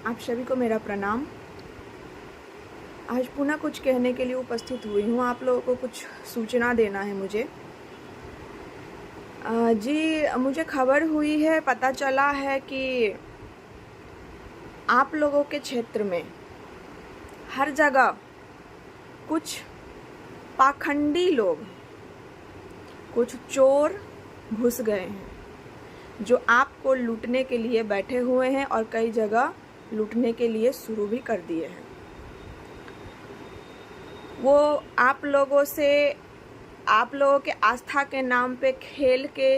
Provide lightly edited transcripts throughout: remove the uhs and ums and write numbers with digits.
आप सभी को मेरा प्रणाम। आज पुनः कुछ कहने के लिए उपस्थित हुई हूँ। आप लोगों को कुछ सूचना देना है मुझे। जी, मुझे खबर हुई है, पता चला है कि आप लोगों के क्षेत्र में हर जगह कुछ पाखंडी लोग, कुछ चोर घुस गए हैं जो आपको लूटने के लिए बैठे हुए हैं और कई जगह लूटने के लिए शुरू भी कर दिए हैं। वो आप लोगों के आस्था के नाम पे खेल के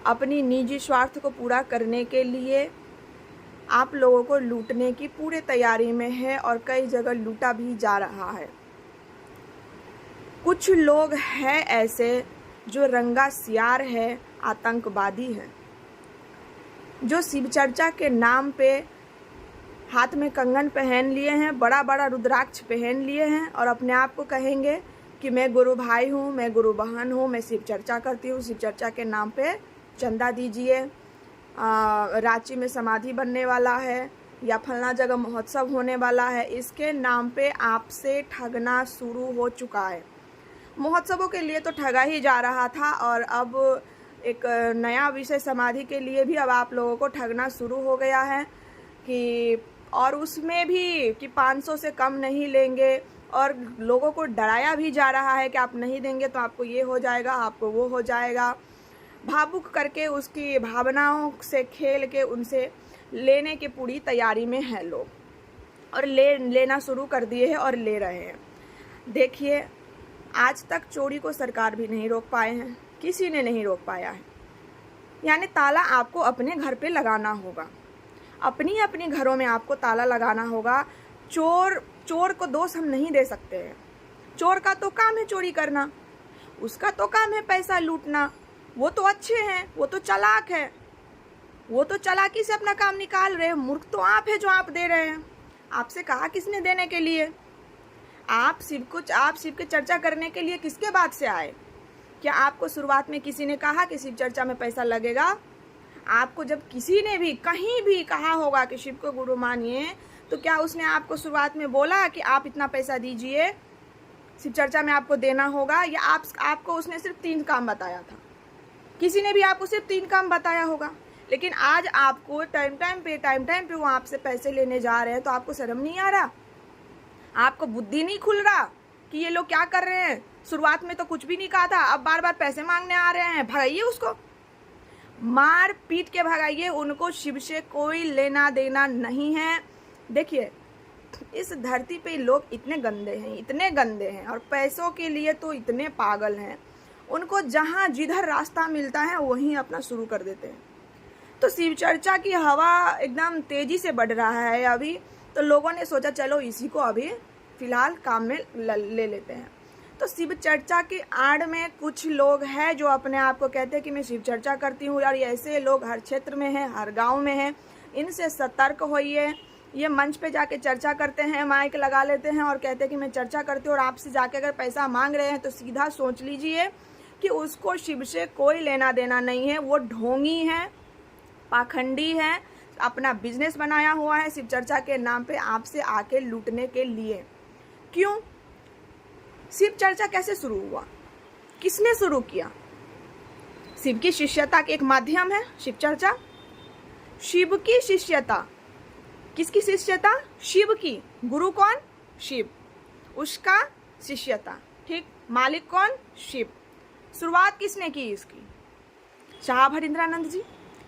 अपनी निजी स्वार्थ को पूरा करने के लिए आप लोगों को लूटने की पूरी तैयारी में है और कई जगह लूटा भी जा रहा है। कुछ लोग हैं ऐसे जो रंगा सियार है, आतंकवादी है, जो शिव चर्चा के नाम पे हाथ में कंगन पहन लिए हैं, बड़ा बड़ा रुद्राक्ष पहन लिए हैं और अपने आप को कहेंगे कि मैं गुरु भाई हूँ, मैं गुरु बहन हूँ, मैं शिव चर्चा करती हूँ। शिव चर्चा के नाम पे चंदा दीजिए, रांची में समाधि बनने वाला है या फलना जगह महोत्सव होने वाला है, इसके नाम पे आपसे ठगना शुरू हो चुका है। महोत्सवों के लिए तो ठगा ही जा रहा था और अब एक नया विषय समाधि के लिए भी अब आप लोगों को ठगना शुरू हो गया है कि, और उसमें भी कि 500 से कम नहीं लेंगे और लोगों को डराया भी जा रहा है कि आप नहीं देंगे तो आपको ये हो जाएगा, आपको वो हो जाएगा। भावुक करके उसकी भावनाओं से खेल के उनसे लेने की पूरी तैयारी में हैं लोग और लेना शुरू कर दिए हैं और ले रहे हैं। देखिए, आज तक चोरी को सरकार भी नहीं रोक पाए हैं, किसी ने नहीं रोक पाया है। यानी ताला आपको अपने घर पे लगाना होगा, अपनी अपनी घरों में आपको ताला लगाना होगा। चोर को दोष हम नहीं दे सकते हैं। चोर का तो काम है चोरी करना, उसका तो काम है पैसा लूटना। वो तो अच्छे हैं, वो तो चालाक है, वो तो चालाकी से अपना काम निकाल रहे हैं। मूर्ख तो आप है जो आप दे रहे हैं। आपसे कहा किसने देने के लिए? आप शिव के चर्चा करने के लिए किसके बात से आए? क्या आपको शुरुआत में किसी ने कहा कि शिव चर्चा में पैसा लगेगा? आपको जब किसी ने भी कहीं भी कहा होगा कि शिव को गुरु मानिए, तो क्या उसने आपको शुरुआत में बोला कि आप इतना पैसा दीजिए, शिव चर्चा में आपको देना होगा? या आपको उसने सिर्फ 3 काम बताया था? किसी ने भी आपको सिर्फ 3 काम बताया होगा। लेकिन आज आपको टाइम टाइम पे वो आपसे पैसे लेने जा रहे हैं, तो आपको शर्म नहीं आ रहा? आपको बुद्धि नहीं खुल रहा कि ये लोग क्या कर रहे हैं? शुरुआत में तो कुछ भी नहीं कहा था, अब बार बार पैसे मांगने आ रहे हैं। भगाइए उसको, मार पीट के भगाइए उनको। शिव से कोई लेना देना नहीं है। देखिए, इस धरती पे लोग इतने गंदे हैं और पैसों के लिए तो इतने पागल हैं। उनको जहाँ जिधर रास्ता मिलता है वहीं अपना शुरू कर देते हैं। तो शिव चर्चा की हवा एकदम तेजी से बढ़ रहा है अभी, तो लोगों ने सोचा चलो इसी को अभी फिलहाल काम में ले लेते हैं। तो शिव चर्चा की आड़ में कुछ लोग हैं जो अपने आप को कहते हैं कि मैं शिव चर्चा करती हूँ। यार, ऐसे लोग हर क्षेत्र में हैं, हर गांव में हैं। इनसे सतर्क होइए। ये मंच पे जाके चर्चा करते हैं, माइक लगा लेते हैं और कहते हैं कि मैं चर्चा करती हूँ, और आपसे जाके अगर पैसा मांग रहे हैं तो सीधा सोच लीजिए कि उसको शिव से कोई लेना देना नहीं है। वो ढोंगी है, पाखंडी है, अपना बिजनेस बनाया हुआ है शिव चर्चा के नाम पे आपसे आके लूटने के लिए। क्यों? शिव चर्चा कैसे शुरू हुआ? किसने शुरू किया? शिव की शिष्यता के एक माध्यम है शिव चर्चा। शिव की शिष्यता, किसकी शिष्यता? शिव की। गुरु कौन? शिव। उसका शिष्यता, ठीक। मालिक कौन? शिव। शुरुआत किसने की इसकी? साहब हरिंद्रानंद जी।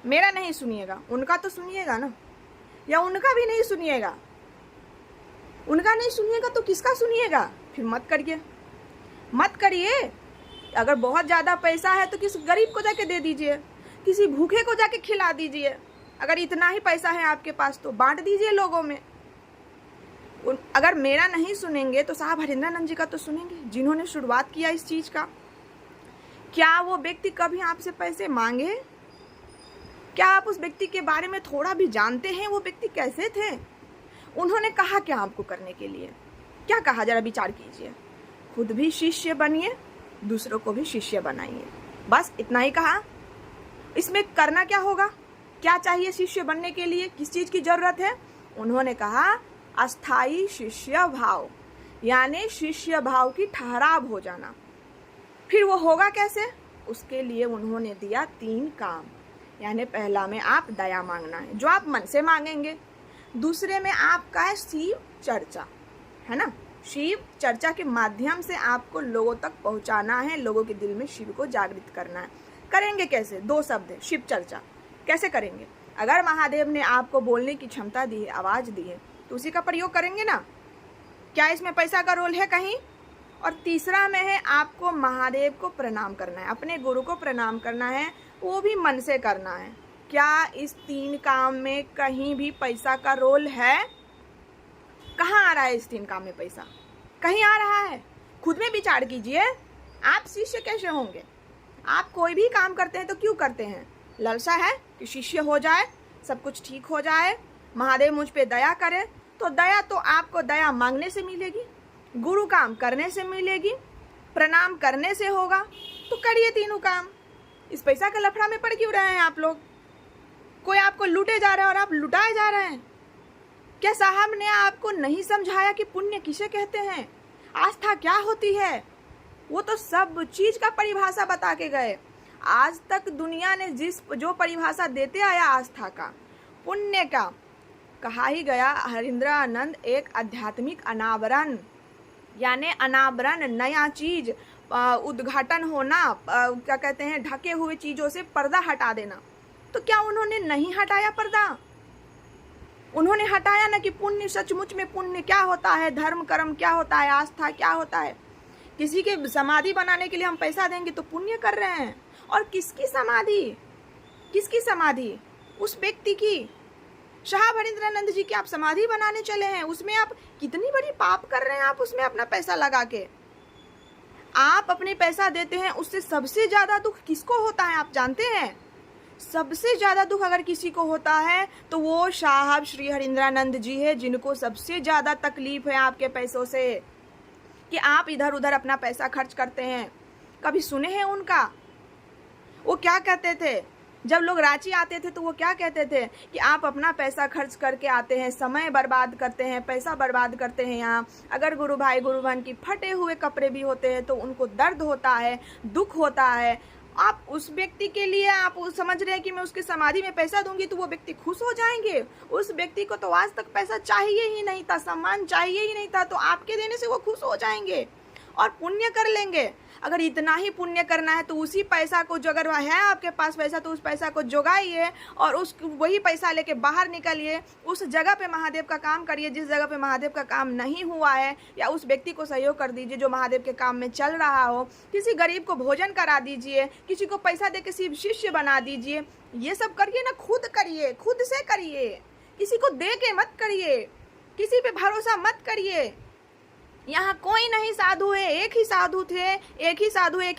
मेरा नहीं सुनिएगा, उनका तो सुनिएगा ना, या उनका भी नहीं सुनिएगा? उनका नहीं सुनिएगा तो किसका सुनिएगा? फिर मत करिए। अगर बहुत ज़्यादा पैसा है तो किसी गरीब को जाके दे दीजिए, किसी भूखे को जाके खिला दीजिए। अगर इतना ही पैसा है आपके पास तो बांट दीजिए लोगों में। अगर मेरा नहीं सुनेंगे तो साहब हरिंद्रानंद जी का तो सुनेंगे, जिन्होंने शुरुआत किया इस चीज़ का। क्या वो व्यक्ति कभी आपसे पैसे मांगे? क्या आप उस व्यक्ति के बारे में थोड़ा भी जानते हैं? वो व्यक्ति कैसे थे? उन्होंने कहा क्या आपको करने के लिए? क्या कहा? जरा विचार कीजिए। खुद भी शिष्य बनिए, दूसरों को भी शिष्य बनाइए। बस इतना ही कहा। इसमें करना क्या होगा? क्या चाहिए शिष्य बनने के लिए, किस चीज की जरूरत है? उन्होंने कहा अस्थाई शिष्य भाव, यानी शिष्य भाव की ठहराव हो जाना। फिर वो होगा कैसे? उसके लिए उन्होंने दिया 3 काम। यानी पहला में आप दया मांगना है, जो आप मन से मांगेंगे। दूसरे में आपका है शिव चर्चा, है ना, शिव चर्चा के माध्यम से आपको लोगों तक पहुंचाना है, लोगों के दिल में शिव को जागृत करना है। करेंगे कैसे? 2 शब्द है, शिव चर्चा। कैसे करेंगे? अगर महादेव ने आपको बोलने की क्षमता दी है, आवाज दी है, तो उसी का प्रयोग करेंगे ना। क्या इसमें पैसा का रोल है कहीं? और तीसरा में है आपको महादेव को प्रणाम करना है, अपने गुरु को प्रणाम करना है, वो भी मन से करना है। क्या इस 3 काम में कहीं भी पैसा का रोल है? कहाँ आ रहा है इस 3 काम में पैसा? कहीं आ रहा है? खुद में विचार कीजिए। आप शिष्य कैसे होंगे? आप कोई भी काम करते हैं तो क्यों करते हैं? लालसा है कि शिष्य हो जाए, सब कुछ ठीक हो जाए, महादेव मुझ पे दया करे। तो दया तो आपको दया मांगने से मिलेगी, गुरु काम करने से मिलेगी, प्रणाम करने से होगा। तो करिए तीनों काम। इस पैसा के लफड़ा में पड़ क्यों रहे हैं आप लोग? कोई आपको लूटे जा रहा है और आप लुटाए जा रहे हैं। क्या साहब ने आपको नहीं समझाया कि पुण्य किसे कहते हैं, आस्था क्या होती है? वो तो सब चीज का परिभाषा बता के गए। आज तक दुनिया ने जो परिभाषा देते आया आस्था का, पुण्य का, कहा ही गया हरिंद्रानंद एक आध्यात्मिक अनावरण, यानी अनावरण, नया चीज, उद्घाटन होना, क्या कहते हैं, ढके हुए चीजों से पर्दा हटा देना। तो क्या उन्होंने नहीं हटाया पर्दा? उन्होंने हटाया ना कि पुण्य सचमुच में पुण्य क्या होता है, धर्म कर्म क्या होता है, आस्था क्या होता है। किसी के समाधि बनाने के लिए हम पैसा देंगे तो पुण्य कर रहे हैं। और किसकी समाधि? किसकी समाधि? उस व्यक्ति की। साहब हरिंद्रानंद जी की आप समाधि बनाने चले हैं, उसमें आप कितनी बड़ी पाप कर रहे हैं। आप उसमें अपना पैसा लगा के आप अपने पैसा देते हैं, उससे सबसे ज्यादा दुख किसको होता है आप जानते हैं? सबसे ज्यादा दुख अगर किसी को होता है तो वो साहब श्री हरिंद्रानंद जी है, जिनको सबसे ज्यादा तकलीफ है आपके पैसों से, कि आप इधर उधर अपना पैसा खर्च करते हैं। कभी सुने हैं उनका? वो क्या कहते थे जब लोग रांची आते थे? तो वो क्या कहते थे कि आप अपना पैसा खर्च करके आते हैं, समय बर्बाद करते हैं, पैसा बर्बाद करते हैं। यहाँ अगर गुरु भाई गुरु बहन की फटे हुए कपड़े भी होते हैं तो उनको दर्द होता है, दुख होता है। आप उस व्यक्ति के लिए आप समझ रहे हैं कि मैं उसकी समाधि में पैसा दूंगी तो वो व्यक्ति खुश हो जाएंगे? उस व्यक्ति को तो आज तक पैसा चाहिए ही नहीं था, सम्मान चाहिए ही नहीं था, तो आपके देने से वो खुश हो जाएंगे और पुण्य कर लेंगे। अगर इतना ही पुण्य करना है तो उसी पैसा को, जो अगर है आपके पास पैसा, तो उस पैसा को जुगाइए और वही पैसा लेके बाहर निकलिए, उस जगह पे महादेव का काम करिए जिस जगह पे महादेव का काम नहीं हुआ है, या उस व्यक्ति को सहयोग कर दीजिए जो महादेव के काम में चल रहा हो। किसी गरीब को भोजन करा दीजिए, किसी को पैसा दे के शिष्य बना दीजिए। ये सब करिए ना, खुद करिए, खुद से करिए, किसी को दे के मत करिए, किसी पे भरोसा मत करिए। यहाँ कोई नहीं साधु है, एक ही साधु थे, एक ही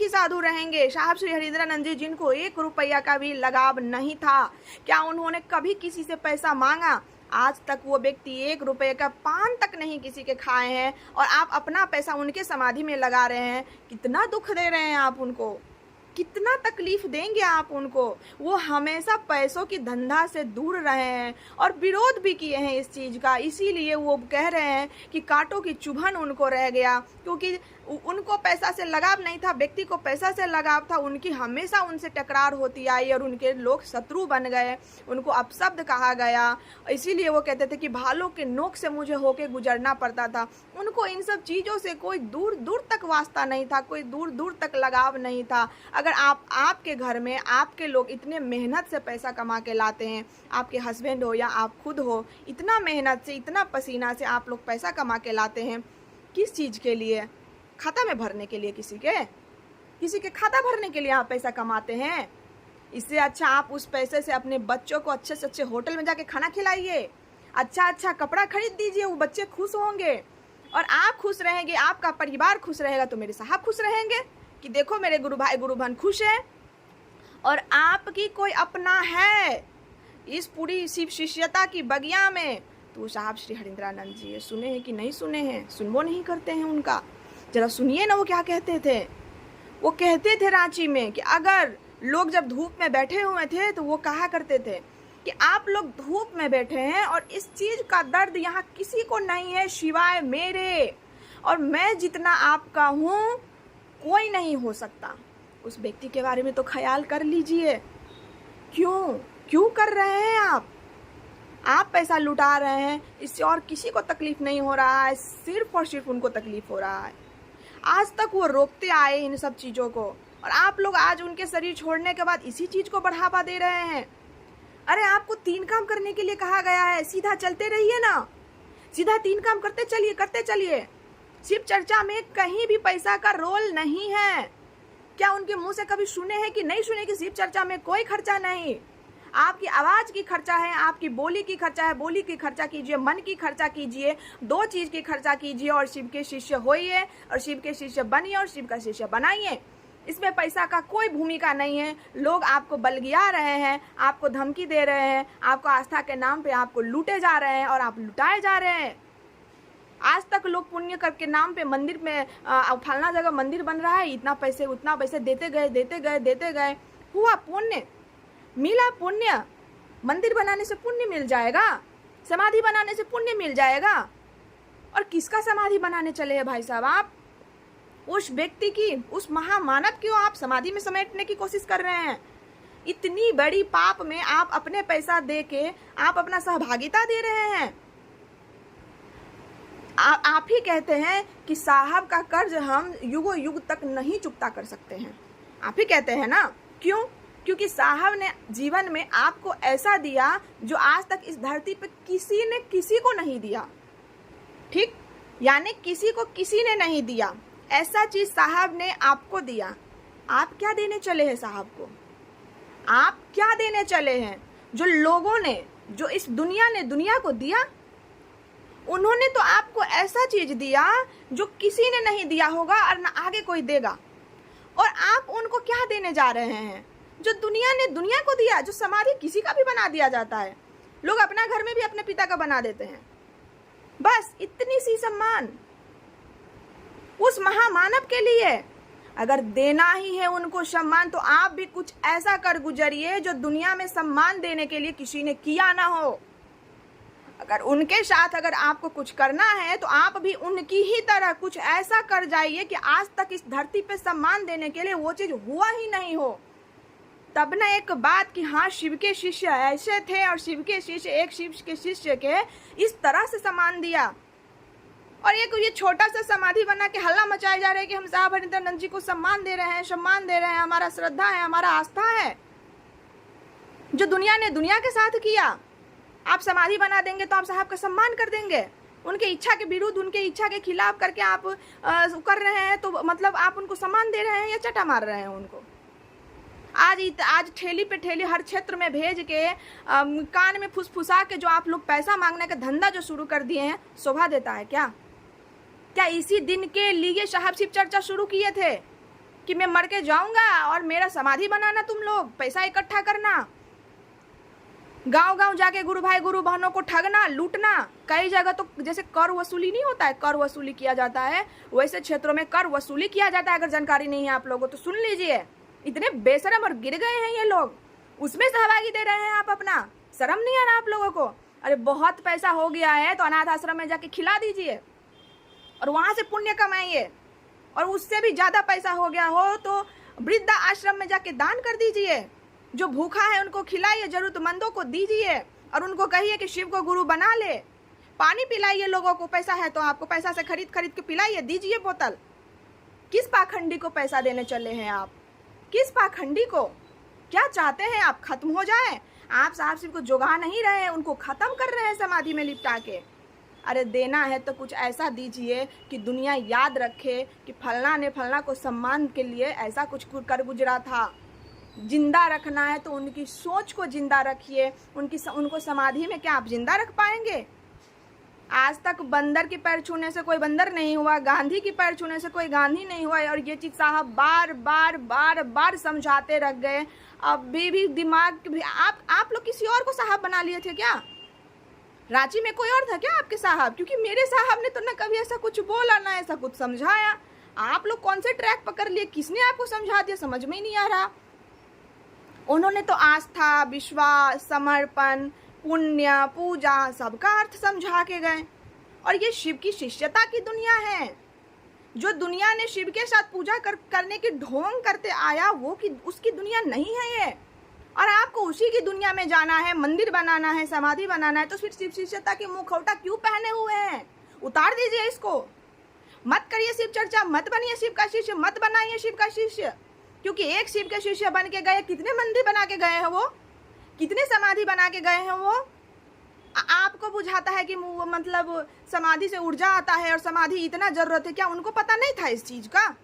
साधु रहेंगे। साहब श्री हरिंद्रानंद जी, जिनको 1 रुपया का भी लगाव नहीं था, क्या उन्होंने कभी किसी से पैसा मांगा? आज तक वो व्यक्ति 1 रुपये का पान तक नहीं किसी के खाए हैं, और आप अपना पैसा उनके समाधि में लगा रहे हैं। कितना दुख दे रहे हैं आप उनको, कितना तकलीफ देंगे आप उनको। वो हमेशा पैसों की धंधा से दूर रहे हैं और विरोध भी किए हैं इस चीज़ का। इसीलिए वो कह रहे हैं कि कांटों की चुभन उनको रह गया, क्योंकि उनको पैसा से लगाव नहीं था, व्यक्ति को पैसा से लगाव था। उनकी हमेशा उनसे टकरार होती आई और उनके लोग शत्रु बन गए, उनको अपशब्द कहा गया। इसीलिए वो कहते थे कि भालों के नोक से मुझे होके गुजरना पड़ता था। उनको इन सब चीज़ों से कोई दूर दूर तक वास्ता नहीं था, कोई दूर दूर तक लगाव नहीं था। अगर आपके घर में आपके लोग इतने मेहनत से पैसा कमा के लाते हैं, आपके हस्बैंड हो या आप खुद हो, इतना मेहनत से, इतना पसीना से आप लोग पैसा कमा के लाते हैं, किस चीज़ के लिए? खाता में भरने के लिए, किसी के खाता भरने के लिए आप पैसा कमाते हैं। इससे अच्छा आप उस पैसे से अपने बच्चों को अच्छे से अच्छे होटल में जाके खाना खिलाइए, अच्छा कपड़ा खरीद दीजिए, वो बच्चे खुश होंगे और आप खुश रहेंगे, आपका परिवार खुश रहेगा तो मेरे साहब खुश रहेंगे कि देखो मेरे गुरु भाई गुरु बहन खुश है और आपकी कोई अपना है इस पूरी शिव शिष्यता की बगिया में। तो साहब श्री हरिंद्रानंद जी ये सुने हैं कि नहीं सुने हैं? सुनबो नहीं करते हैं उनका। जरा सुनिए ना वो क्या कहते थे। वो कहते थे रांची में कि अगर लोग जब धूप में बैठे हुए थे तो वो कहा करते थे कि आप लोग धूप में बैठे हैं और इस चीज का दर्द यहाँ किसी को नहीं है सिवाय मेरे, और मैं जितना आपका हूँ कोई नहीं हो सकता। उस व्यक्ति के बारे में तो ख्याल कर लीजिए। क्यों कर रहे हैं आप पैसा लुटा रहे हैं, इससे और किसी को तकलीफ नहीं हो रहा है, सिर्फ और सिर्फ उनको तकलीफ हो रहा है। आज तक वो रोकते आए इन सब चीज़ों को, और आप लोग आज उनके शरीर छोड़ने के बाद इसी चीज़ को बढ़ावा दे रहे हैं। अरे आपको 3 काम करने के लिए कहा गया है, सीधा चलते रहिए ना, सीधा 3 काम करते चलिए। शिव चर्चा में कहीं भी पैसा का रोल नहीं है। क्या उनके मुंह से कभी सुने हैं कि नहीं सुने कि शिव चर्चा में कोई खर्चा नहीं? आपकी आवाज की खर्चा है, आपकी बोली की खर्चा है, बोली की खर्चा कीजिए, मन की खर्चा कीजिए, 2 चीज की खर्चा कीजिए और शिव के शिष्य होइए और शिव के शिष्य बनिए और शिव का शिष्य बनाइए। इसमें पैसा का कोई भूमिका नहीं है। लोग आपको बलगिया रहे हैं, आपको धमकी दे रहे हैं, आपको आस्था के नाम पे आपको लूटे जा रहे हैं और आप लुटाए जा रहे हैं। आज तक लोग पुण्य करके नाम पे मंदिर में फलाना जगह मंदिर बन रहा है, इतना पैसे उतना पैसे देते गए, हुआ पुण्य, मिला पुण्य। मंदिर बनाने से पुण्य मिल जाएगा, समाधि बनाने से पुण्य मिल जाएगा। और किसका समाधि बनाने चले हैं भाई साहब आप? उस व्यक्ति की, उस महामानव की आप समाधि में समेटने की कोशिश कर रहे हैं। इतनी बड़ी पाप में आप अपने पैसा दे के आप अपना सहभागिता दे रहे हैं। आप ही कहते हैं कि साहब का कर्ज हम युगों युग तक नहीं चुकता कर सकते हैं। आप ही कहते हैं ना, क्यों? क्योंकि साहब ने जीवन में आपको ऐसा दिया जो आज तक इस धरती पे किसी ने किसी को नहीं दिया। ठीक, यानी किसी को किसी ने नहीं दिया, ऐसा चीज साहब ने आपको दिया। आप क्या देने चले हैं साहब को? आप क्या देने चले हैं? जो लोगों ने, जो इस दुनिया ने दुनिया को दिया, उन्होंने तो आपको ऐसा चीज दिया जो किसी ने नहीं दिया होगा और न आगे कोई देगा। और आप उनको क्या देने जा रहे हैं जो दुनिया ने दुनिया को दिया? जो समाधि किसी का भी बना दिया जाता है, लोग अपना घर में भी अपने पिता का बना देते हैं। बस इतनी सी सम्मान उस महामानव के लिए। अगर देना ही है उनको सम्मान, तो आप भी कुछ ऐसा कर गुजरिए जो दुनिया में सम्मान देने के लिए किसी ने किया ना हो। अगर उनके साथ अगर आपको कुछ करना है तो आप भी उनकी ही तरह कुछ ऐसा कर जाइए कि आज तक इस धरती पे सम्मान देने के लिए वो चीज हुआ ही नहीं हो। तब ना एक बात कि हाँ, शिव के शिष्य ऐसे थे और शिव के शिष्य एक शिव के शिष्य के इस तरह से सम्मान दिया। और ये छोटा सा समाधि बना के हल्ला मचाए जा रहे हैं कि हम साहब हरिंदरानंद जी को सम्मान दे रहे हैं, हमारा श्रद्धा है, हमारा आस्था है। जो दुनिया ने दुनिया के साथ किया, आप समाधि बना देंगे तो आप साहब का सम्मान कर देंगे। उनके इच्छा के विरुद्ध, उनके इच्छा के खिलाफ करके आप कर रहे हैं, तो मतलब आप उनको सम्मान दे रहे हैं या चटा मार रहे हैं उनको? आज ठेली पे ठेली हर क्षेत्र में भेज के कान में फुसफुसा के जो आप लोग पैसा मांगने का धंधा जो शुरू कर दिए हैं, शोभा देता है क्या? क्या इसी दिन के लिए साहब शिव चर्चा शुरू किए थे कि मैं मर के जाऊंगा और मेरा समाधि बनाना, तुम लोग पैसा इकट्ठा करना, गांव जाके गुरु भाई गुरु बहनों को ठगना, लूटना? कई जगह तो जैसे कर वसूली नहीं होता है, कर वसूली किया जाता है, वैसे क्षेत्रों में कर वसूली किया जाता है। अगर जानकारी नहीं है आप लोगों तो सुन लीजिए। इतने बेशरम और गिर गए हैं ये लोग, उसमें सहभागी दे रहे हैं आप अपना। शर्म नहीं आ रहा आप लोगों को? अरे बहुत पैसा हो गया है तो अनाथ आश्रम में जाके खिला दीजिए और वहां से पुण्य कमाइए। और उससे भी ज्यादा पैसा हो गया हो तो वृद्धा आश्रम में जाके दान कर दीजिए। जो भूखा है उनको खिलाइए, जरूरतमंदों को दीजिए और उनको कहिए कि शिव को गुरु बना ले। पानी पिलाइए लोगों को, पैसा है तो आपको पैसा से खरीद के पिलाइए, दीजिए बोतल। किस पाखंडी को पैसा देने चले हैं आप? किस पाखंडी को? क्या चाहते हैं आप? खत्म हो जाए? आप साहब शिव को जोगा नहीं रहे हैं, उनको खत्म कर रहे हैं समाधि में लिपटा के। अरे देना है तो कुछ ऐसा दीजिए कि दुनिया याद रखे कि फलना ने फलना को सम्मान के लिए ऐसा कुछ कर गुजरा था। जिंदा रखना है तो उनकी सोच को जिंदा रखिए। उनको समाधि में क्या आप जिंदा रख पाएंगे? आज तक बंदर के पैर छूने से कोई बंदर नहीं हुआ, गांधी की पैर छूने से कोई गांधी नहीं हुआ। और ये चीज साहब बार बार समझाते रह गए। अभी भी दिमाग भी आप लोग किसी और को साहब बना लिए थे क्या? रांची में कोई और था क्या आपके साहब? क्योंकि मेरे साहब ने तो ना कभी ऐसा कुछ बोला ना ऐसा कुछ समझाया। आप लोग कौन से ट्रैक पकड़ लिए? किसने आपको समझा दिया? समझ में ही नहीं आ रहा। उन्होंने तो आस्था, विश्वास, समर्पण, पुण्य, पूजा सबका अर्थ समझा के गए। और ये शिव की शिष्यता की दुनिया है। जो दुनिया ने शिव के साथ पूजा करने की ढोंग करते आया वो की उसकी दुनिया नहीं है ये। और आपको उसी की दुनिया में जाना है, मंदिर बनाना है, समाधि बनाना है, तो फिर शिव शिष्यता की मुखौटा क्यों पहने हुए हैं? उतार दीजिए इसको। मत करिए शिव चर्चा, मत बनिए शिव का शिष्य, मत बनाइए शिव का शिष्य। क्योंकि एक शिव के शिष्य बन के गए, कितने मंदिर बना के गए हैं वो, कितने समाधि बना के गए हैं वो। आपको बुझाता है कि मतलब समाधि से ऊर्जा आता है और समाधि इतना जरूरत है। क्या उनको पता नहीं था इस चीज का?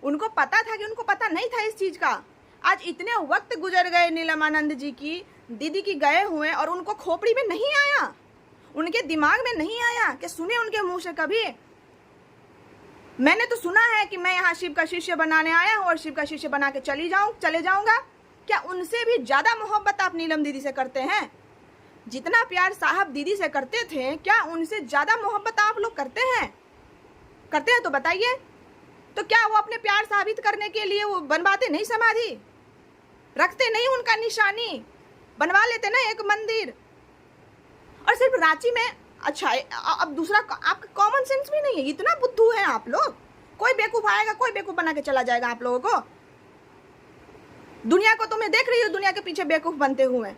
उनको पता था कि उनको पता नहीं था इस चीज का? आज इतने वक्त गुजर गए नीलमानंद जी की, दीदी की गए हुए, और उनको खोपड़ी में नहीं आया, उनके दिमाग में नहीं आया कि सुने उनके मुंह से कभी। मैंने तो सुना है कि मैं यहाँ शिव का शिष्य बनाने आया हूँ और शिव का शिष्य बना के चले जाऊंगा। क्या उनसे भी ज्यादा मोहब्बत आप नीलम दीदी से करते हैं? जितना प्यार साहब दीदी से करते थे, क्या उनसे ज्यादा मोहब्बत आप लोग करते हैं? करते हैं तो बताइए। तो क्या वो अपने प्यार साबित करने के लिए वो बनवाते नहीं समाधि, रखते नहीं उनका निशानी, बनवा लेते ना एक मंदिर? और सिर्फ रांची में। अच्छा, अब दूसरा, आपका कॉमन सेंस भी नहीं है, इतना बुद्धू है आप लोग। कोई बेवकूफ आएगा, कोई बेवकूफ बना के चला जाएगा आप लोगों को। दुनिया को तो मैं देख रही हूँ, दुनिया के पीछे बेवकूफ बनते हुए।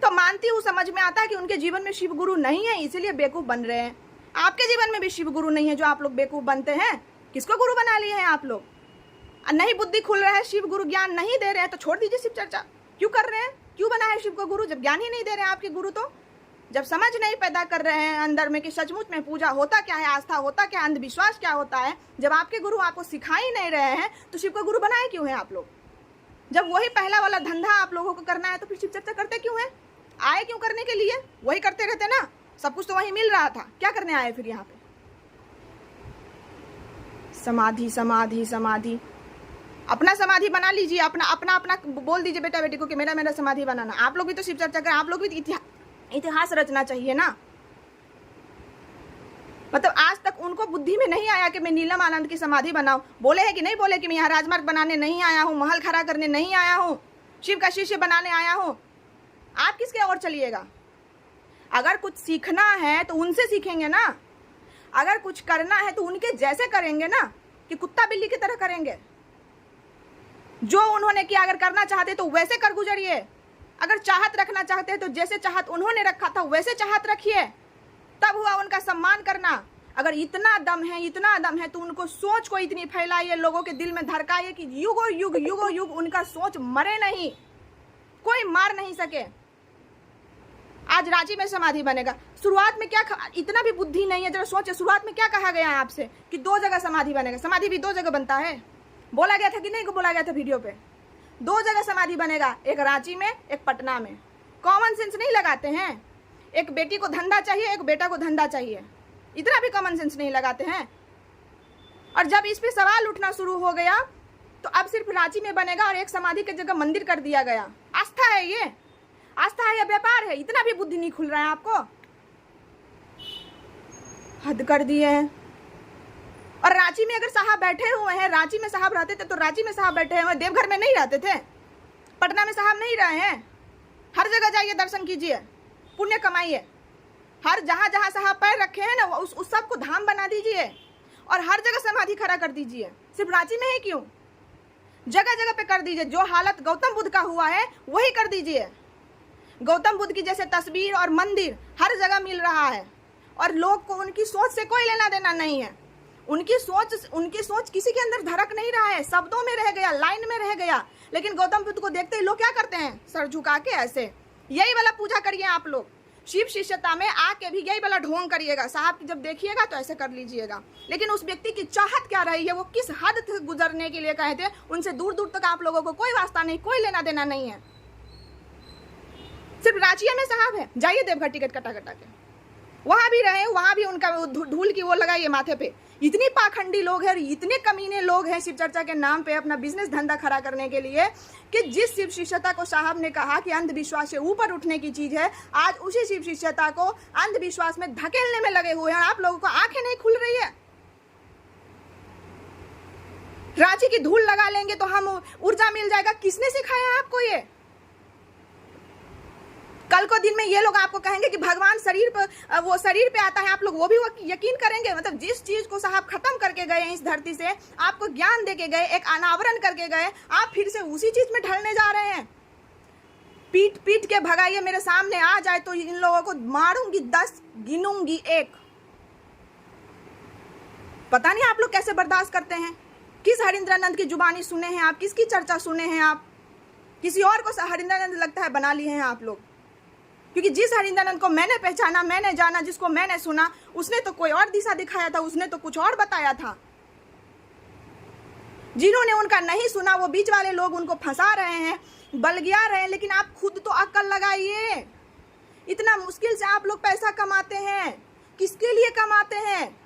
तो मानती हूँ, समझ में आता है कि उनके जीवन में शिव गुरु नहीं है, इसीलिए बेवकूफ बन रहे हैं। आपके जीवन में भी शिव गुरु नहीं है, जो आप लोग बेवकूफ बनते हैं। किसको गुरु बना लिए हैं आप लोग? नहीं बुद्धि खुल रहा है, शिव गुरु ज्ञान नहीं दे रहे हैं, तो छोड़ दीजिए शिव चर्चा। क्यों कर रहे हैं? क्यों बना है शिव को गुरु जब ज्ञान ही नहीं दे रहे हैं आपके गुरु? तो जब समझ नहीं पैदा कर रहे हैं अंदर में कि सचमुच में पूजा होता क्या है, आस्था होता क्या, अंधविश्वास क्या होता है, जब आपके गुरु आपको सिखा ही नहीं रहे हैं, तो शिव को गुरु बनाए क्यों हैं आप लोग? जब वही पहला वाला धंधा आप लोगों को करना है, तो फिर शिव चर्चा करते क्यों है? आए क्यों करने के लिए? वही करते रहते ना, सब कुछ तो वही मिल रहा था, क्या करने आए फिर यहाँ पे? समाधि समाधि समाधि, अपना समाधि बना लीजिए, अपना अपना अपना बोल दीजिए बेटा बेटी को कि मेरा मेरा समाधि बनाना। आप लोग भी तो शिव चर्चा करें, आप लोग भी इतिहास रचना चाहिए ना। मतलब आज तक उनको बुद्धि में नहीं आया कि मैं नीलम आनंद की समाधि बनाऊं। बोले है कि नहीं बोले कि मैं यहाँ राजमार्ग बनाने नहीं आया हूँ, महल खड़ा करने नहीं आया हूँ, शिव का शिष्य बनाने आया हूँ। आप किसके ओर चलिएगा? अगर कुछ सीखना है तो उनसे सीखेंगे ना, अगर कुछ करना है तो उनके जैसे करेंगे ना, कि कुत्ता बिल्ली की तरह करेंगे। जो उन्होंने किया अगर करना चाहते तो वैसे कर गुजरिए। अगर चाहत रखना चाहते हैं तो जैसे चाहत उन्होंने रखा था वैसे चाहत रखिए, तब हुआ उनका सम्मान करना। अगर इतना दम है तो उनको सोच को इतनी फैलाइए, लोगों के दिल में धड़काइए कि युगो युग उनका सोच मरे नहीं, कोई मार नहीं सके। आज रांची में समाधि बनेगा, शुरुआत में क्या इतना भी बुद्धि नहीं है? जरा सोचे, शुरुआत में क्या कहा गया आपसे कि 2 जगह समाधि बनेगा? समाधि भी 2 जगह बनता है, बोला गया था कि नहीं? को बोला गया था वीडियो पे 2 जगह समाधि बनेगा, एक रांची में, एक पटना में। कॉमन सेंस नहीं लगाते हैं। एक बेटी को धंधा चाहिए, एक बेटा को धंधा चाहिए, इतना भी कॉमन सेंस नहीं लगाते हैं। और जब इस पे सवाल उठना शुरू हो गया तो अब सिर्फ रांची में बनेगा और एक समाधि की जगह मंदिर कर दिया गया। आस्था है ये? आस्था है या व्यापार है? इतना भी बुद्धि नहीं खुल रहा है आपको? हद कर दिए हैं। और रांची में अगर साहब बैठे हुए हैं, रांची में साहब रहते थे तो रांची में साहब बैठे हुए, देवघर में नहीं रहते थे? पटना में साहब नहीं रहे हैं? हर जगह जाइए, दर्शन कीजिए, पुण्य कमाइए। हर जहां जहां साहब पैर रखे हैं ना, उस सब को धाम बना दीजिए और हर जगह समाधि खड़ा कर दीजिए। सिर्फ रांची में ही क्यों, जगह जगह पे कर दीजिए। जो हालत गौतम बुद्ध का हुआ है वही कर दीजिए। गौतम बुद्ध की जैसे तस्वीर और मंदिर हर जगह मिल रहा है और लोग को उनकी सोच से कोई लेना देना नहीं है। उनकी सोच किसी के अंदर धड़क नहीं रहा है, शब्दों में रह गया, लाइन में रह गया। लेकिन गौतम बुद्ध को देखते ही लोग क्या करते हैं? सर झुका के ऐसे। यही वाला पूजा करिए आप लोग। शिव शिष्यता में आके भी यही वाला ढोंग करिएगा। साहब की जब देखिएगा तो ऐसे कर लीजिएगा। लेकिन उस व्यक्ति की चाहत क्या रही है, वो किस हद तक गुजरने के लिए कहे थे, उनसे दूर दूर तक आप लोगों को कोई वास्ता नहीं, कोई लेना देना नहीं है। सिर्फ रांची में साहब है, जाइए देवघर टिकट कटा के, वहां भी रहे, वहां भी उनका धूल की वो लगाइए माथे पे। इतनी पाखंडी लोग हैं और इतने कमीने लोग हैं शिव चर्चा के नाम पे अपना बिजनेस धंधा खड़ा करने के लिए, कि जिस शिव शिष्यता को साहब ने कहा कि अंधविश्वास से ऊपर उठने की चीज है, आज उसी शिव शिष्यता को अंधविश्वास में धकेलने में लगे हुए हैं। आप लोगों को आंखें नहीं खुल रही है? रांची की धूल लगा लेंगे तो हम ऊर्जा मिल जाएगा, किसने सिखाया आपको ये? कल को दिन में ये लोग आपको कहेंगे कि भगवान शरीर पर, वो शरीर पे आता है, आप लोग वो भी यकीन करेंगे? मतलब जिस चीज को साहब खत्म करके गए इस धरती से, आपको ज्ञान देके गए, एक अनावरण करके गए, आप फिर से उसी चीज में ढलने जा रहे हैं। पीट पीट के भगाइए, मेरे सामने आ जाए तो इन लोगों को मारूंगी 10, गिनूंगी 1। पता नहीं आप लोग कैसे बर्दाश्त करते हैं। किस हरिंद्रानंद की जुबानी सुने हैं आप? किसकी चर्चा सुने हैं आप? किसी और को हरिंद्रानंद लगता है बना लिए हैं आप लोग। क्योंकि जिस हरिंद्रानंद को मैंने पहचाना, मैंने जाना, जिसको मैंने सुना, उसने तो कोई और दिशा दिखाया था, उसने तो कुछ और बताया था। जिन्होंने उनका नहीं सुना वो बीच वाले लोग उनको फंसा रहे हैं, बलगिया रहे हैं। लेकिन आप खुद तो अक्ल लगाइए। इतना मुश्किल से आप लोग पैसा कमाते हैं, किसके लिए कमाते हैं?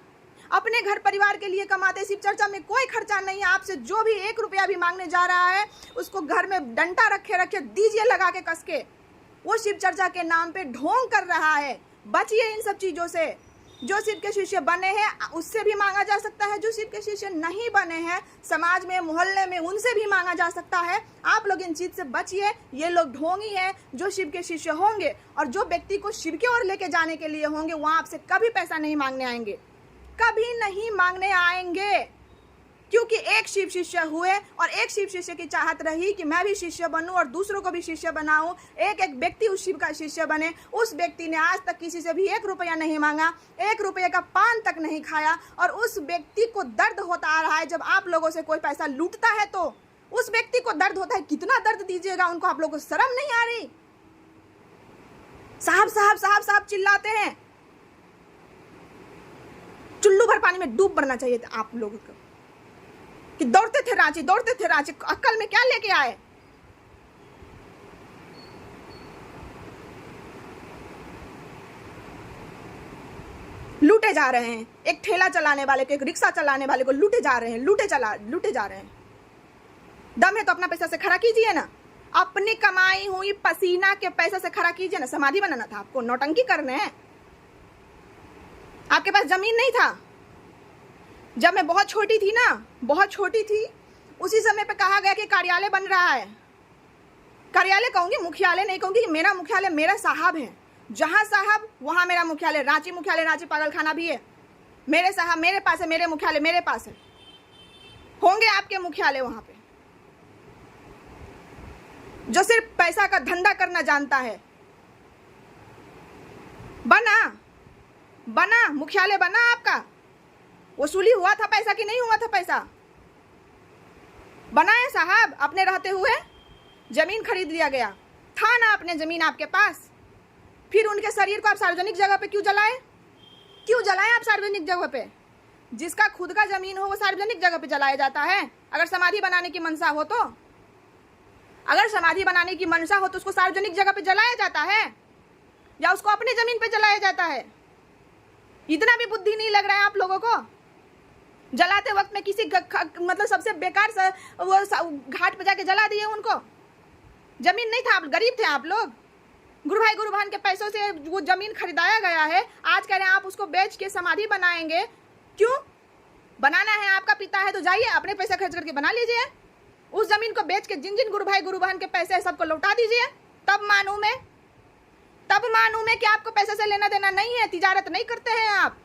अपने घर परिवार के लिए कमाते हैं। शिव चर्चा में कोई खर्चा नहीं है। आपसे जो भी 1 रुपया भी मांगने जा रहा है, उसको घर में डंडा रखे रखे दीजिए लगा के कस के। वो शिव चर्चा के नाम पे ढोंग कर रहा है। बचिए इन सब चीजों से। जो शिव के शिष्य बने हैं उससे भी मांगा जा सकता है, जो शिव के शिष्य नहीं बने हैं समाज में, मोहल्ले में, उनसे भी मांगा जा सकता है। आप लोग इन चीज से बचिए। ये लोग ढोंगी हैं। जो शिव के शिष्य होंगे और जो व्यक्ति को शिव की ओर लेके जाने के लिए होंगे, वहां आपसे कभी पैसा नहीं मांगने आएंगे, कभी नहीं मांगने आएंगे। क्योंकि एक शिव शिष्य हुए और एक शिव शिष्य की चाहत रही कि मैं भी शिष्य बनूं और दूसरों को भी शिष्य बनाऊं। एक एक व्यक्ति उस शिव का शिष्य बने। उस व्यक्ति ने आज तक किसी से भी 1 रुपया नहीं मांगा, 1 रुपये का पान तक नहीं खाया। और उस व्यक्ति को दर्द होता आ रहा है जब आप लोगों से कोई पैसा लूटता है, तो उस व्यक्ति को दर्द होता है। कितना दर्द दीजिएगा उनको? आप लोगों को शर्म नहीं आ रही? साहब साहब साहब साहब चिल्लाते हैं। चुल्लू भर पानी में डूब मरना चाहिए था आप लोगों को। कि दौड़ते थे रांची, दौड़ते थे रांची, अक्ल में क्या लेके आए? लूटे जा रहे हैं। एक ठेला चलाने वाले को, एक रिक्शा चलाने वाले को लूटे जा रहे हैं, लूटे जा रहे हैं। दम है तो अपना पैसा से खड़ा कीजिए ना। अपनी कमाई हुई पसीना के पैसा से खड़ा कीजिए ना। समाधि बनाना था आपको? नौटंकी करने हैं? आपके पास जमीन नहीं था? जब मैं बहुत छोटी थी ना, बहुत छोटी थी, उसी समय पे कहा गया कि कार्यालय बन रहा है। कार्यालय कहूंगी, मुख्यालय नहीं कहूंगी। मेरा मुख्यालय मेरा साहब है। जहां साहब वहां मेरा मुख्यालय। रांची मुख्यालय, रांची पागलखाना भी है। मेरे साहब मेरे पास है, मेरे मुख्यालय मेरे पास है। होंगे आपके मुख्यालय वहां पे। जो सिर्फ पैसा का धंधा करना जानता है। बना मुख्यालय बना आपका? वसूली हुआ था पैसा कि नहीं हुआ था पैसा? बनाए साहब। अपने रहते हुए जमीन खरीद लिया गया था ना, अपने जमीन आपके पास। फिर उनके शरीर को आप सार्वजनिक जगह पे क्यों जलाएं आप सार्वजनिक जगह पे? जिसका खुद का जमीन हो वो सार्वजनिक जगह पे जलाया जाता है। अगर समाधि बनाने की मनसा हो तो, अगर समाधि बनाने की मनसा हो तो उसको सार्वजनिक जगह पे जलाया जाता है या उसको अपनी जमीन पे जलाया जाता है? इतना भी बुद्धि नहीं लग रहा है आप लोगों को? जलाते वक्त में किसी मतलब सबसे बेकार वो घाट पे जाके जला दिए उनको। जमीन नहीं था, आप गरीब थे आप लोग। गुरु भाई गुरु बहन के पैसों से वो जमीन खरीदाया गया है। आज कह रहे हैं आप उसको बेच के समाधि बनाएंगे। क्यों बनाना है? आपका पिता है तो जाइए अपने पैसे खर्च करके बना लीजिए। उस जमीन को बेच के जिन जिन गुरु भाई गुरु बहन के पैसे सबको लौटा दीजिए। तब मानूं मैं कि आपको पैसे से लेना देना नहीं है, तिजारत नहीं करते हैं आप।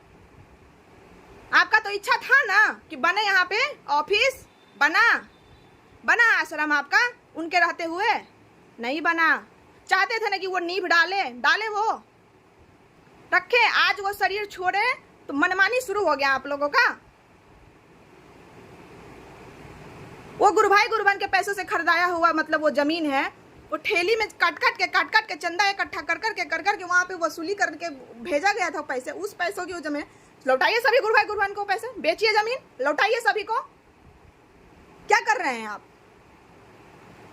आपका तो इच्छा था ना कि बने यहाँ पे ऑफिस, बना आश्रम आपका, उनके रहते हुए नहीं बना। चाहते थे ना कि वो नींव डाले वो रखे। आज वो शरीर छोड़े तो मनमानी शुरू हो गया आप लोगों का। वो गुरु भाई गुरु बहन के पैसों से खरीदाया हुआ मतलब वो जमीन है, वो ठेली में काट काट के चंदा इकट्ठा कर करके वहां पे वसूली करके भेजा गया था पैसे। उस पैसों की वो जमीन लौटाइए सभी गुरु भाई गुरु बहन को। पैसे बेचिए, जमीन लौटाइए सभी को। क्या कर रहे हैं आप?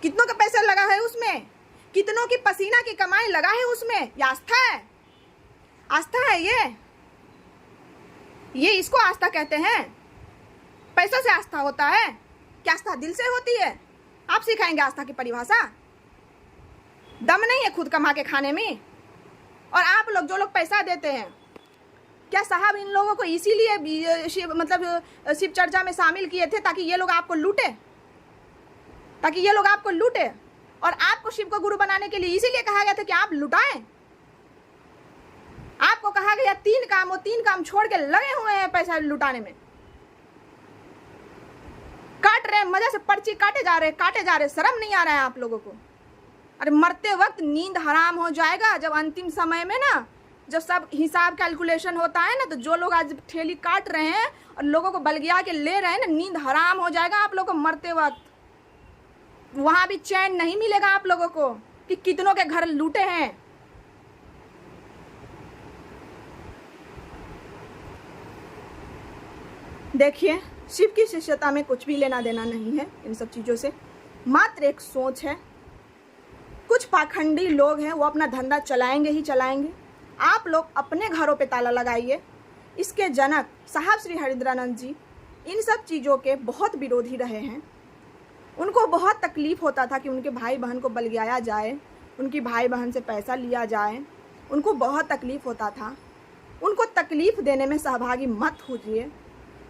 कितनों का पैसा लगा है उसमें? कितनों की पसीना की कमाई लगा है उसमें? ये आस्था है? आस्था है ये इसको आस्था कहते हैं? पैसों से आस्था होता है क्या? आस्था दिल से होती है? आप सिखाएंगे आस्था की परिभाषा? दम नहीं है खुद कमा के खाने में। और आप लोग जो लोग पैसा देते हैं, क्या साहब इन लोगों को इसीलिए मतलब शिव चर्चा में शामिल किए थे ताकि ये लोग आपको लूटे? और आपको शिव को गुरु बनाने के लिए इसीलिए कहा गया था कि आप लुटाएं। आपको कहा गया 3 काम, वो 3 काम छोड़ के लगे हुए हैं पैसा लुटाने में। काट रहे हैं, मजा से पर्ची काटे जा रहे, शर्म नहीं आ रहा है आप लोगों को। अरे मरते वक्त नींद हराम हो जाएगा जब अंतिम समय में ना, जब सब हिसाब कैलकुलेशन होता है ना, तो जो लोग आज ठेली काट रहे हैं और लोगों को बलगिया के ले रहे हैं ना, नींद हराम हो जाएगा आप लोगों को मरते वक्त। वहां भी चैन नहीं मिलेगा आप लोगों को कि कितनों के घर लूटे हैं। देखिए, शिव की शिष्यता में कुछ भी लेना देना नहीं है इन सब चीजों से, मात्र एक सोच है। कुछ पाखंडी लोग हैं, वो अपना धंधा चलाएंगे ही चलाएंगे। आप लोग अपने घरों पे ताला लगाइए। इसके जनक साहब श्री हरिंद्रानंद जी इन सब चीज़ों के बहुत विरोधी रहे हैं। उनको बहुत तकलीफ होता था कि उनके भाई बहन को बलगियाया जाए, उनकी भाई बहन से पैसा लिया जाए। उनको बहुत तकलीफ होता था। उनको तकलीफ देने में सहभागी मत होइए,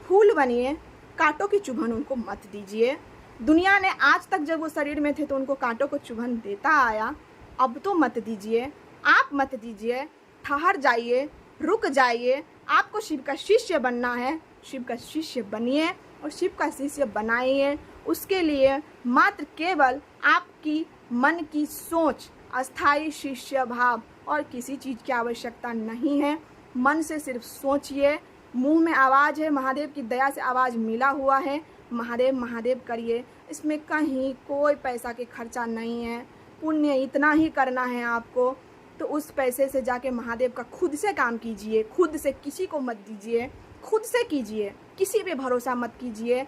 फूल बनिए, कांटों की चुभन उनको मत दीजिए। दुनिया ने आज तक जब वो शरीर में थे तो उनको कांटों को चुभन देता आया, अब तो मत दीजिए, आप मत दीजिए। ठहर जाइए, रुक जाइए। आपको शिव का शिष्य बनना है, शिव का शिष्य बनिए और शिव का शिष्य बनाइए। उसके लिए मात्र केवल आपकी मन की सोच, अस्थाई शिष्य भाव और किसी चीज़ की आवश्यकता नहीं है। मन से सिर्फ सोचिए। मुंह में आवाज़ है, महादेव की दया से आवाज़ मिला हुआ है, महादेव महादेव करिए। इसमें कहीं कोई पैसा के खर्चा नहीं है। पुण्य इतना ही करना है आपको, तो उस पैसे से जाके महादेव का खुद से काम कीजिए। खुद से, किसी को मत दीजिए, खुद से कीजिए। किसी पे भरोसा मत कीजिए।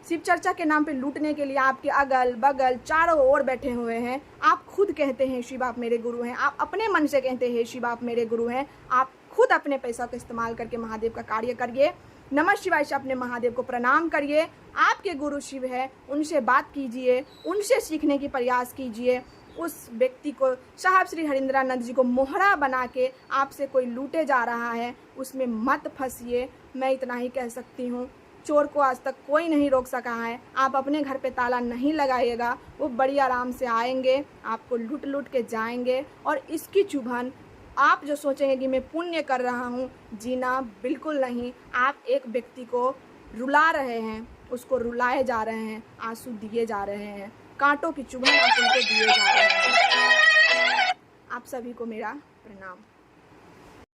शिव चर्चा के नाम पे लूटने के लिए आपके अगल बगल चारों ओर बैठे हुए हैं। आप खुद कहते हैं शिव आप मेरे गुरु हैं, आप अपने मन से कहते हैं शिव आप मेरे गुरु हैं। आप खुद अपने पैसा का इस्तेमाल करके महादेव का कार्य करिए। नमः शिवाय से अपने महादेव को प्रणाम करिए। आपके गुरु शिव है, उनसे बात कीजिए, उनसे सीखने की प्रयास कीजिए। उस व्यक्ति को, साहब श्री हरिंद्रानंद जी को मोहरा बना के आपसे कोई लूटे जा रहा है, उसमें मत फंसिए। मैं इतना ही कह सकती हूँ। चोर को आज तक कोई नहीं रोक सका है। आप अपने घर पे ताला नहीं लगाइएगा, वो बड़ी आराम से आएंगे, आपको लूट लूट के जाएंगे। और इसकी चुभन आप जो सोचेंगे कि मैं पुण्य कर रहा हूँ, जीना बिल्कुल नहीं। आप एक व्यक्ति को रुला रहे हैं, उसको रुलाए जा रहे हैं, आंसू दिए जा रहे हैं, कांटों की चुभन आप उनको दिए जा रहे हैं। आप सभी को मेरा प्रणाम।